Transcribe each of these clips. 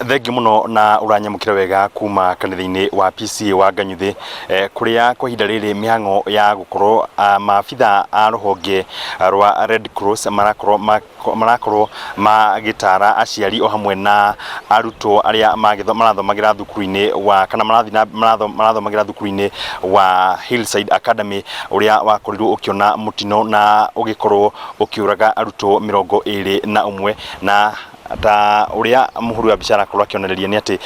Thengi muno na uranyamukira wega kuma kanitha-ini wa PCA wa Nganyuthi kuria kwa ihinda riri mihango ya gukorwo maabitha a ruhonge rwa Red Cross marakorwo magitara aciari o hamwe na arutwo aria marathomagira thukuru-ini wa kana marathomagira thukuru-ini wa Hillside Academy uria wakorirwo ukiona mutino na ugikorwo ukiuraga arutwo 21 na ta uria muhuru wa bicara korwo akionereria ni ati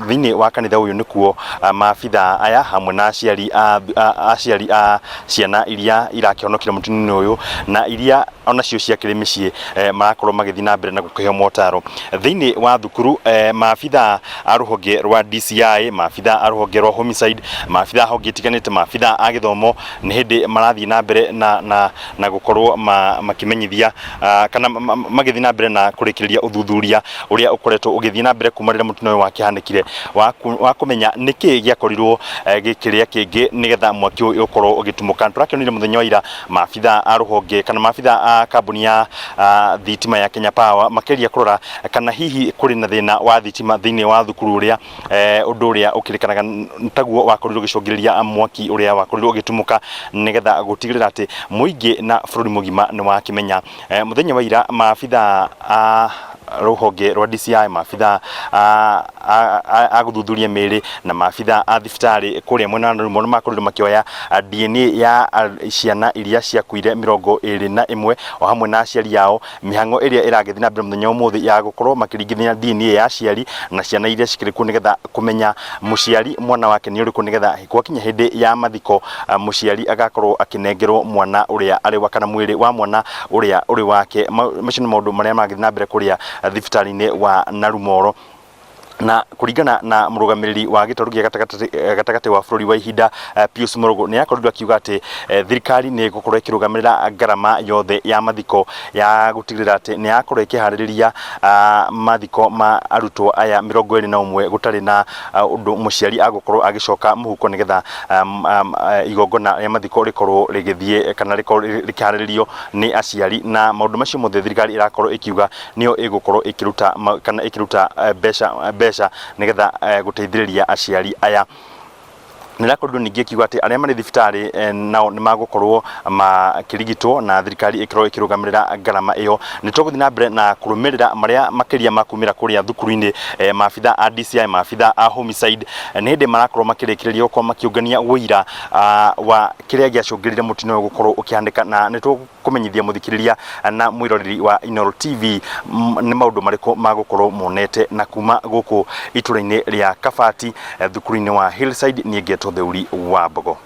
thini wa kanitha uyu nikuo maabitha aya hamwe na aciari a ciana iria irakionokire mutino uyu na iria onacio ciakire micii marakorwo magithi na mbere na gukiheo motaro thini wa thukuru. Maabitha a ruhonge rwa DCI, maabitha a ruhonge rwa homicide, maabitha a honge itiganite, maabitha a githomo ni hindi marathi na mbere na gukorwo makimenyithia kana magithi na mbere na kurikiriria uthuthuria uria ukoretwo ugithi na mbere kumarira mutino uyu wakihanikire wa kumenya niki giakorirwo gikiria kingi nigetha mwaki uyu ukorwo ugitumuka. Turakionire muthenya wa ira maabitha a ruhonge kana maabitha a kambuni ya thitima ya Kenya Power makeria kurora kana hihi kuri na thina wa thitima thini wa thukuru uria undu uria ukirikanaga ntaguo wakorirwo gicungiriria mwaki uria wakorirwo ugitumuka nigetha gutigirira ati muingi na bururi mugima ni wakimenya. Muthenya wa ira maabitha ruhonge rwa DCI, maabitha a guthuthuria miri na maabitha a thibitari kuria mwena na rumo makorirwo makioya DNA ya ciana iria ciakuire 21 o hamwe na aciari yao. Mihango iria iragethi na mbere muthenya umuthi ya gukorwo makiringithania DNA ya aciari na ciana iria cikiriku nigetha kumenya muciari mwana wake ni uriku nigetha gwakinya hindi ya mathiko muciari agakorwo akinengerwo mwana uria ari wa kana mwiri wa mwana uria uri wake. Macio ni maundu maria magethi na mbere kuria thibitari-ini wa Narumoro na kuringana na murugamiriri wa gitaru gia gatagati wa bururi wa ihinda Pius Murugo ni akorirwo akiuga ati thirikari ni gukorwo ikirugamirira ngarama yothe ya mathiko ya gutigirira ati ni akorwo ikihariria mathiko ma arutwo aya 21 gutari na undu muciari agukorwo agicoka muhuko nigetha igongona ya mathiko rikorwo rigithie kana rikorwo rikiharirio ni aciari. Na maundu macio mothe thirikari irakorwo ikiuga nio igukorwo ikiruta kana ikiruta besha nigetha guteithiriria aciari aya. Nirakorirwo ningi kiuga ati aria mari thibitari nao ni magukorwo makirigitwo na thirikari ikiro ikirugamirira ngarama iyo. Ni tuguthi na mbere na kurumirira maria makiria makumira kuria thukuru-ini maabitha a DCI, maabitha a homicide ni hindi marakorwo makirikiririo kwa makiungania wira wa kiria giacungirire mutino gukorwo ukihandika na ni tukumenyithia muthikiriria na mwiroreri wa Inoro TV ni maundu mariko magukorwo monete na kuma guku itura-ini ria Kabati thukuru-ini wa Hillside ni Theuri wa Mbogo.